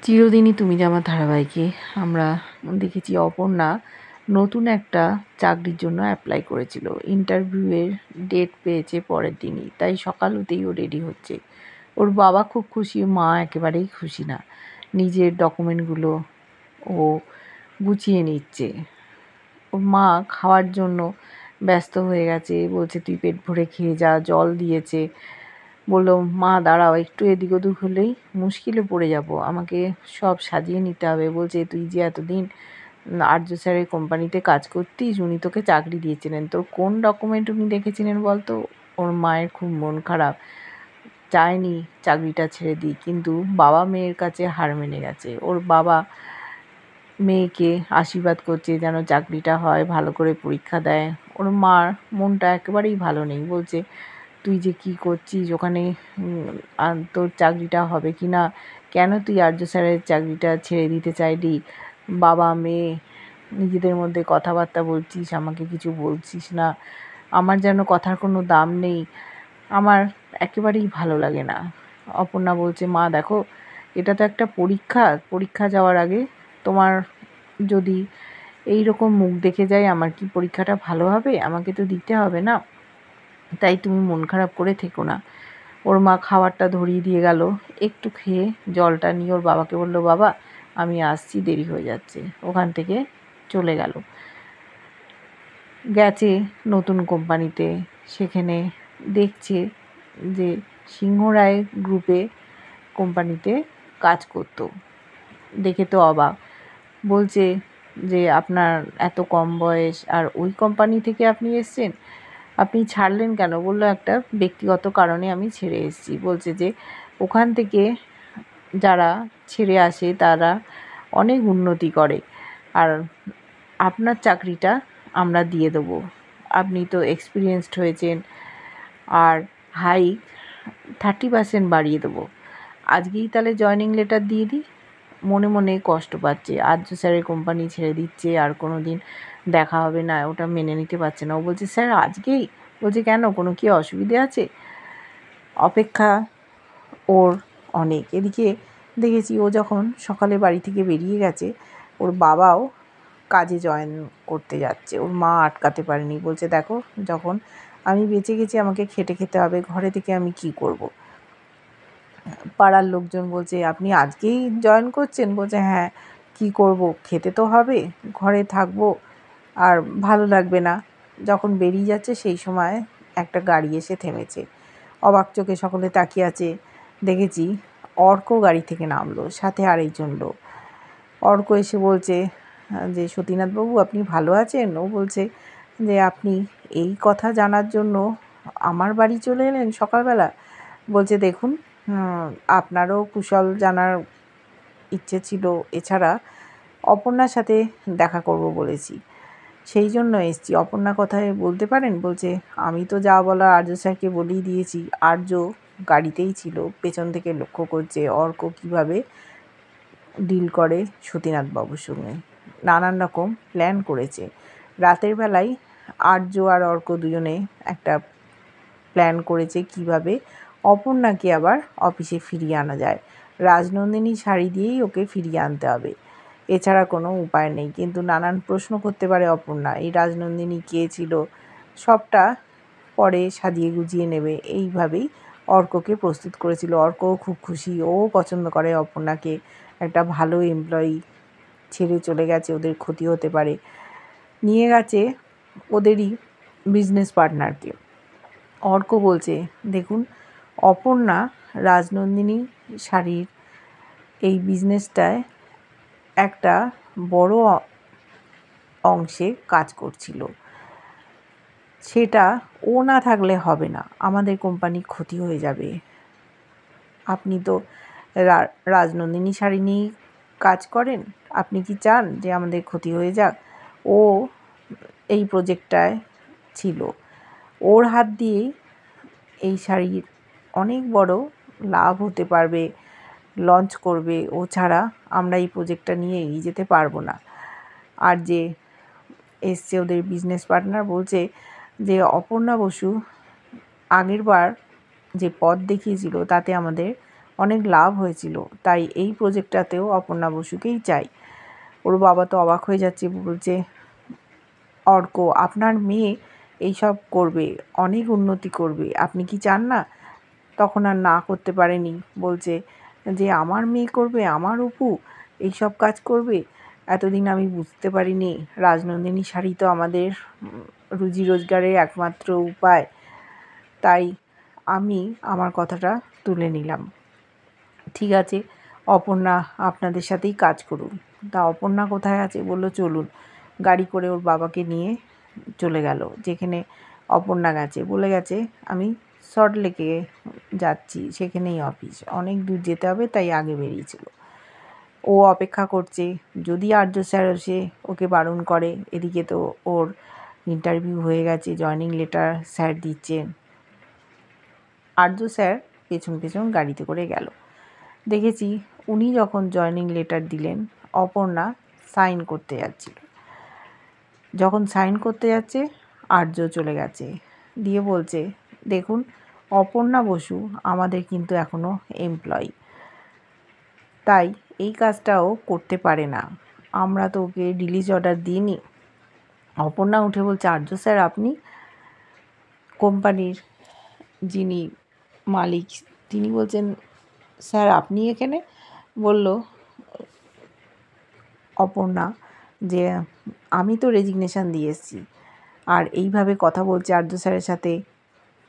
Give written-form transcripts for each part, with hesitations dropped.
চিরদিনই তুমি যে আমার ধারাবাহিকে আমরা দেখেছি অপর্ণা নতুন একটা চাকরির জন্য অ্যাপ্লাই করেছিল। ইন্টারভিউয়ের ডেট পেয়েছে পরের দিনই, তাই সকাল হতেই ও রেডি হচ্ছে। ওর বাবা খুব খুশি, মা একেবারেই খুশি না। নিজের ডকুমেন্টগুলো ও গুছিয়ে নিচ্ছে। ওর মা খাওয়ার জন্য ব্যস্ত হয়ে গেছে, বলছে তুই পেট ভরে খেয়ে যা, জল দিয়েছে। বলল, মা দাঁড়াও, একটু এদিক ওদিক হলেই মুশকিলে পড়ে যাব, আমাকে সব সাজিয়ে নিতে হবে। বলছে, তুই যে এতদিন আর্য স্যারের কোম্পানিতে কাজ করতিস, উনি তোকে চাকরি দিয়েছিলেন, তোর কোন ডকুমেন্ট উনি দেখেছিলেন বলতো? ওর মায়ের খুব মন খারাপ, চায়নি চাকরিটা ছেড়ে দিই, কিন্তু বাবা মেয়ের কাছে হার মেনে গেছে। ওর বাবা মেয়েকে আশীর্বাদ করছে যেন চাকরিটা হয়, ভালো করে পরীক্ষা দেয়। ওর মার মনটা একেবারেই ভালো নেই, বলছে তুই যে কী করছিস ওখানে, তোর চাকরিটা হবে কি না, কেন তুই আর্য স্যারের চাকরিটা ছেড়ে দিতে চাইলি? বাবা মেয়ে নিজেদের মধ্যে কথাবার্তা বলছিস, আমাকে কিছু বলছিস না, আমার যেন কথার কোনো দাম নেই, আমার একেবারেই ভালো লাগে না। অপর্ণা বলছে, মা দেখো, এটা তো একটা পরীক্ষা যাওয়ার আগে তোমার যদি এই রকম মুখ দেখে যায়, আমার কি পরীক্ষাটা ভালো হবে? আমাকে তো দিতে হবে না, তাই তুমি মন খারাপ করে থেকো না। ওর মা খাবারটা ধরিয়ে দিয়ে গেল, একটু খেয়ে জলটা নিয়ে ওর বাবাকে বলল, বাবা আমি আসছি, দেরি হয়ে যাচ্ছে। ওখান থেকে চলে গেছে নতুন কোম্পানিতে। সেখানে দেখছে যে সিংহরায় গ্রুপে কোম্পানিতে কাজ করত। দেখে তো অবাক, বলছে যে আপনার এত কম বয়স আর ওই কোম্পানি থেকে আপনি এসছেন, আপনি ছাড়লেন কেন? বললো, একটা ব্যক্তিগত কারণে আমি ছেড়ে এসেছি। বলছে যে ওখান থেকে যারা ছেড়ে আসে তারা অনেক উন্নতি করে, আর আপনার চাকরিটা আমরা দিয়ে দেবো, আপনি তো এক্সপিরিয়েন্সড হয়েছেন, আর হাইক 30% বাড়িয়ে দেবো। আজকেই তাহলে জয়েনিং লেটার দিয়ে দিই। মনে মনে কষ্ট পাচ্ছে, আর্য স্যারের কোম্পানি ছেড়ে দিচ্ছে, আর কোনো দিন দেখা হবে না, ওটা মেনে নিতে পারছে না। ও বলছে, স্যার আজকেই? বলছে, কেন, কোনো কি অসুবিধে আছে? অপেক্ষা ওর অনেক। এদিকে দেখেছি ও যখন সকালে বাড়ি থেকে বেরিয়ে গেছে, ওর বাবাও কাজে জয়েন করতে যাচ্ছে। ওর মা আটকাতে পারেনি, বলছে, দেখো, যখন আমি বেঁচে গেছি আমাকে খেটে খেতে হবে, ঘরে থেকে আমি কি করব? পাড়ার লোকজন বলছে, আপনি আজকেই জয়েন করছেন? বলছে, হ্যাঁ, কি করব, খেতে তো হবে, ঘরে থাকবো আর ভালো লাগবে না। যখন বেরিয়ে যাচ্ছে সেই সময় একটা গাড়ি এসে থেমেছে। অবাক চোখে সকলে তাকিয়ে আছে। দেখেছি অর্ক গাড়ি থেকে নামলো, সাথে আরেকজন লোক। অর্ক এসে বলছে যে, সতীনাথবাবু আপনি ভালো আছেন? ও বলছে যে, আপনি এই কথা জানার জন্য আমার বাড়ি চলে এলেন সকালবেলা? বলছে, দেখুন, আপনারও কুশল জানার ইচ্ছে ছিল, এছাড়া অপর্ণার সাথে দেখা করব বলেছি, সেই জন্য এসছি। অপর্ণা কথায় বলতে পারেন? বলছে, আমি তো যা বলার আর্য স্যারকে বলেই দিয়েছি। আর্য গাড়িতেই ছিল, পেছন থেকে লক্ষ্য করছে অর্ক কীভাবে ডিল করে সতীনাথবাবুর সঙ্গে, নানান রকম প্ল্যান করেছে। রাতের বেলায় আর্য আর অর্ক দুজনে একটা প্ল্যান করেছে কিভাবে অপর্ণাকে আবার অফিসে ফিরিয়ে আনা যায়। রাজনন্দিনী শাড়ি দিয়েই ওকে ফিরিয়ে আনতে হবে, এছাড়া কোনো উপায় নেই। কিন্তু নানান প্রশ্ন করতে পারে অপর্ণা, এই রাজনন্দিনী কে ছিল, সবটা পরে সাজিয়ে গুজিয়ে নেবে। এইভাবেই অর্ককে প্রস্তুত করেছিল। অর্কও খুব খুশি, ও পছন্দ করে অপর্ণাকে। একটা ভালো এমপ্লয়ি ছেড়ে চলে গেছে, ওদের ক্ষতি হতে পারে। নিয়ে গেছে ওদেরই বিজনেস পার্টনারকে। অর্ক বলছে, দেখুন, অপর্ণা রাজনন্দিনী শাড়ির এই বিজনেসটায় একটা বড় অংশে কাজ করছিল, সেটা ও না থাকলে হবে না, আমাদের কোম্পানি ক্ষতি হয়ে যাবে। আপনি তো রাজনন্দিনী শাড়ি নিয়েই কাজ করেন, আপনি কি চান যে আমাদের ক্ষতি হয়ে যাক? ও এই প্রজেক্টটায় ছিল, ওর হাত দিয়েই এই শাড়ির অনেক বড় লাভ হতে পারবে, লঞ্চ করবে। ও ছাড়া আমরা এই প্রজেক্টটা নিয়ে এগিয়ে যেতে পারবো না। আর যে এসছে ওদের বিজনেস পার্টনার, বলছে যে অপর্ণা বসু আগেরবার যে পথ দেখিয়েছিল তাতে আমাদের অনেক লাভ হয়েছিল, তাই এই প্রজেক্টটাতেও অপর্ণা বসুকেই চাই। ওর বাবা তো অবাক হয়ে যাচ্ছে, বলছে অর্ক আপনার মেয়ে এইসব করবে, অনেক উন্নতি করবে, আপনি কি চান না? তখন আর না করতে পারেনি, বলছে যে আমার মেয়ে করবে, আমার অপু এইসব কাজ করবে। এতদিন আমি বুঝতে পারিনি রাজনন্দিনী শাড়ি তো আমাদের রুজি রোজগারের একমাত্র উপায়, তাই আমি আমার কথাটা তুলে নিলাম। ঠিক আছে, অপর্ণা আপনাদের সাথেই কাজ করুন। তা অপর্ণা কোথায় আছে? বলল চলুন। গাড়ি করে ওর বাবাকে নিয়ে চলে গেল যেখানে অপর্ণা গেছে। বলে গেছে আমি সল্টলেকে যাচ্ছি, সেখানেই অফিস, অনেক দূর যেতে হবে, তাই আগে বেরিয়েছিল। ও অপেক্ষা করছে যদি আর্য স্যার এসে ওকে বারণ করে। এদিকে তো ওর ইন্টারভিউ হয়ে গেছে, জয়নিং লেটার স্যার দিচ্ছেন। আর্য স্যার পেছন পেছন গাড়িতে করে গেল। দেখেছি উনি যখন জয়নিং লেটার দিলেন, অপর্ণা সাইন করতে যাচ্ছিল। যখন সাইন করতে যাচ্ছে, আর্য চলে গেছে, দিয়ে বলছে দেখুন অপর্ণা বসু আমাদের কিন্তু এখনও এমপ্লয়ি, তাই এই কাজটাও করতে পারে না, আমরা তো ওকে রিলিজ অর্ডার দিইনি। অপর্ণা উঠে বলছে আর্য স্যার আপনি? কোম্পানির যিনি মালিক তিনি বলছেন স্যার আপনি এখানে? বলল অপর্ণা যে আমি তো রেজিগনেশান দিয়ে এসেছি। আর এইভাবে কথা বলছে আর্য স্যারের সাথে।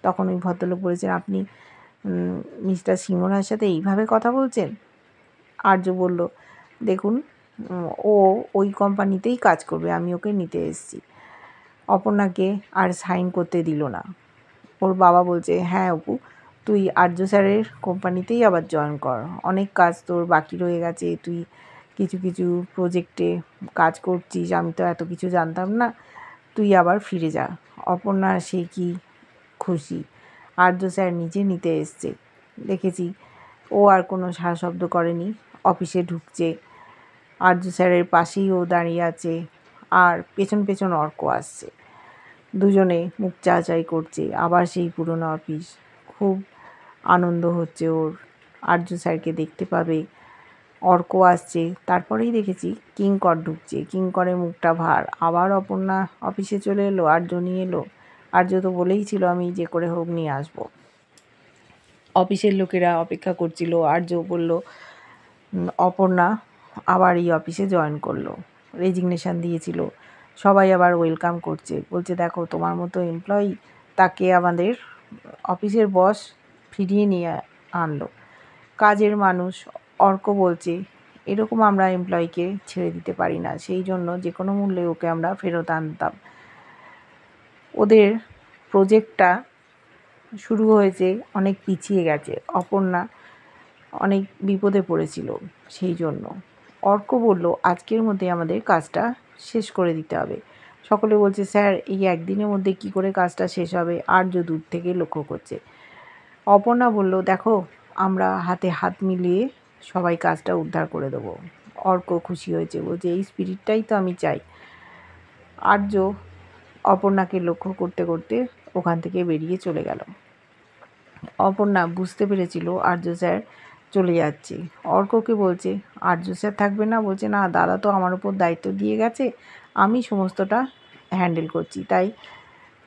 তখন ওই ভদ্রলোক বলেছেন আপনি মিস্টার সিংহরার সাথে এইভাবে কথা বলছেন? আর্য বলল দেখুন ও ওই কোম্পানিতেই কাজ করবে, আমি ওকে নিতে এসেছি। অপর্ণাকে আর সাইন করতে দিল না। ওর বাবা বলছে হ্যাঁ অপু, তুই আর্য স্যারের কোম্পানিতেই আবার জয়েন কর, অনেক কাজ তোর বাকি রয়ে গেছে, তুই কিছু কিছু প্রজেক্টে কাজ করছিস, আমি তো এত কিছু জানতাম না, তুই আবার ফিরে যা। অপর্ণা সে কি খুশি, আর্য স্যার নিজে নিতে এসছে। দেখেছি ও আর কোনো সাড়া শব্দ করেনি, অফিসে ঢুকছে। আর্য স্যারের পাশেই ও দাঁড়িয়ে আছে, আর পেছন পেছন অর্ক আসছে। দুজনে মুখ চাচাই করছে, আবার সেই পুরনো অফিস। খুব আনন্দ হচ্ছে ওর, আর্য স্যারকে দেখতে পাবে। অর্ক আসছে, তারপরেই দেখেছি কিঙ্কর ঢুকছে, কিঙ্করের মুখটা ভার। আবার অপর্ণা অফিসে চলে এলো, আর্য নিয়ে এলো। আর্য তো বলেই ছিল আমি যে করে হোক নিয়ে আসবো। অফিসের লোকেরা অপেক্ষা করছিল, আর্য বলল অপর্ণা আবার এই অফিসে জয়েন করলো, রেজিগনেশান দিয়েছিল, সবাই আবার ওয়েলকাম করছে, বলছে দেখো তোমার মতো এমপ্লয়ি তাকে আমাদের অফিসের বস ফিরিয়ে নিয়ে আনলো, কাজের মানুষ। অর্ক বলছে এরকম আমরা এমপ্লয়িকে ছেড়ে দিতে পারি না, সেই জন্য যে কোনো মূল্যে ওকে আমরা ফেরত আনতাম। ওদের প্রজেক্টটা শুরু হয়েছে, অনেক পিছিয়ে গেছে, অপর্ণা অনেক বিপদে পড়েছিল, সেই জন্য। অর্ক বলল আজকের মধ্যে আমাদের কাজটা শেষ করে দিতে হবে। সকলে বলছে স্যার এই একদিনের মধ্যে কি করে কাজটা শেষ হবে? আর্য দূর থেকে লক্ষ্য করছে। অপর্ণা বলল দেখো আমরা হাতে হাত মিলিয়ে সবাই কাজটা উদ্ধার করে দেবো। অর্ক খুশি হয়েছে, বলছে এই স্পিরিটটাই তো আমি চাই। আর্য অপর্ণাকে লক্ষ্য করতে করতে ওখান থেকে বেরিয়ে চলে গেল। অপর্ণা বুঝতে পেরেছিল আর্য স্যার চলে যাচ্ছে। অর্ককে বলছে আর্য স্যার থাকবে না? বলছে না, দাদা তো আমার উপর দায়িত্ব দিয়ে গেছে, আমি সমস্তটা হ্যান্ডেল করছি, তাই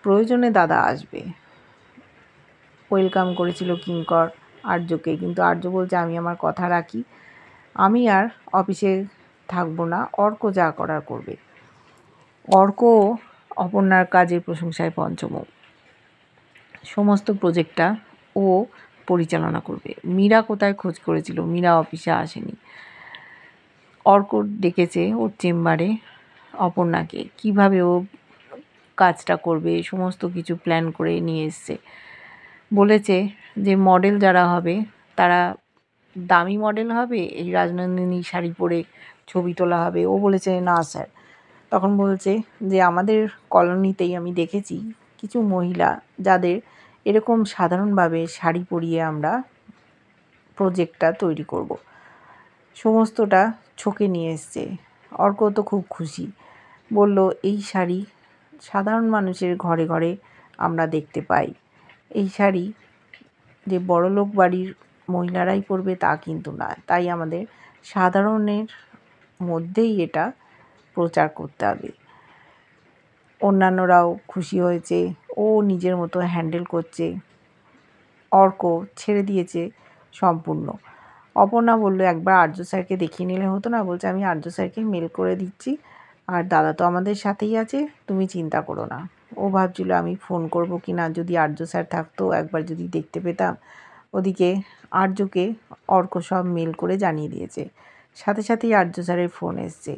প্রয়োজনে দাদা আসবে। ওয়েলকাম করেছিল কিঙ্কর আর্যকে, কিন্তু আর্য বলছে আমি আমার কথা রাখি, আমি আর অফিসে থাকবো না, অর্ক যা করার করবে। অর্ক অপর্ণার কাজের প্রশংসায় পঞ্চমুখ, সমস্ত প্রজেক্টটা ও পরিচালনা করবে। মীরা কোথায় খোঁজ করেছিল, মীরা অফিসে আসেনি। অর্ক ডেকেছে ওর চেম্বারে অপর্ণাকে, কিভাবে ও কাজটা করবে সমস্ত কিছু প্ল্যান করে নিয়ে এসছে। বলেছে যে মডেল যারা হবে তারা দামি মডেল হবে, এই রাজনন্দিনী শাড়ি পরে ছবি তোলা হবে। ও বলেছে না স্যার। তখন বলছে যে আমাদের কলোনিতেই আমি দেখেছি কিছু মহিলা যাদের এরকম সাধারণভাবে শাড়ি পরিয়ে আমরা প্রজেক্টটা তৈরি করব। সমস্তটা ছকে নিয়ে এসছে। অর্ক তো খুব খুশি, বলল এই শাড়ি সাধারণ মানুষের ঘরে ঘরে আমরা দেখতে পাই, এই শাড়ি যে বড়লোক বাড়ির মহিলারাই করবে তা কিন্তু না, তাই আমাদের সাধারণের মধ্যেই এটা প্রচার করতে হবে। অন্যান্যরাও খুশি হয়েছে, ও নিজের মতো হ্যান্ডেল করছে, অর্ক ছেড়ে দিয়েছে সম্পূর্ণ। অপর্ণা বলল একবার আর্য স্যারকে দেখিয়ে নিলে হতো না? বলছে আমি আর্য স্যারকে মেল করে দিচ্ছি, আর দাদা তো আমাদের সাথেই আছে, তুমি চিন্তা করো না। ও ভাবছিল আমি ফোন করব কি না, যদি আর্য স্যার থাকতো একবার যদি দেখতে পেতাম। ওদিকে আর্যকে অর্ক সব মেল করে জানিয়ে দিয়েছে, সাথে সাথেই আর্য স্যারের ফোন এসছে।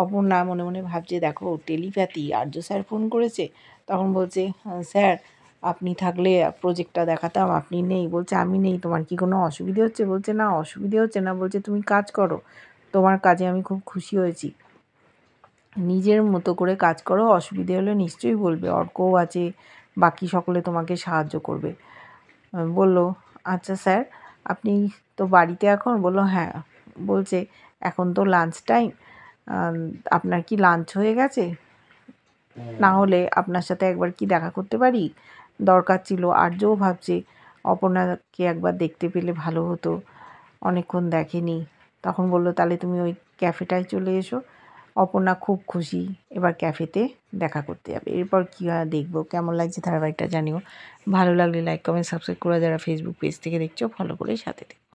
অপর্ণা মনে মনে ভাবছে দেখো টেলিপ্যাথি, আর্য স্যার ফোন করেছে। তখন বলছে স্যার আপনি থাকলে প্রজেক্টটা দেখাতাম, আপনি নেই। বলছে আমি নেই, তোমার কি কোনো অসুবিধে হচ্ছে? বলছে না অসুবিধে হচ্ছে না। বলছে তুমি কাজ করো, তোমার কাজে আমি খুব খুশি হয়েছি, নিজের মতো করে কাজ করো, অসুবিধে হলে নিশ্চয়ই বলবে, অর্কও আছে, বাকি সকলে তোমাকে সাহায্য করবে। বলল আচ্ছা স্যার আপনি তো বাড়িতে এখন? বলল হ্যাঁ। বলছে এখন তো লাঞ্চ টাইম, আপনার কি লাঞ্চ হয়ে গেছে? না হলে আপনার সাথে একবার কি দেখা করতে পারি? দরকার ছিল। আর্যও ভাবছে অপর্ণাকে একবার দেখতে পেলে ভালো হতো, অনেকক্ষণ দেখেনি। তখন বলল তাহলে তুমি ওই ক্যাফেটায় চলে এসো। অপর্ণা খুব খুশি, এবার ক্যাফেতে দেখা করতে যাবে। এরপর কী হয় দেখবো। কেমন লাগছে ধারাবাহিকটা জানিও। ভালো লাগলে লাইক কমেন্ট সাবস্ক্রাইব করে যারা ফেসবুক পেজ থেকে দেখছো ফলো করে সাথে থেকো।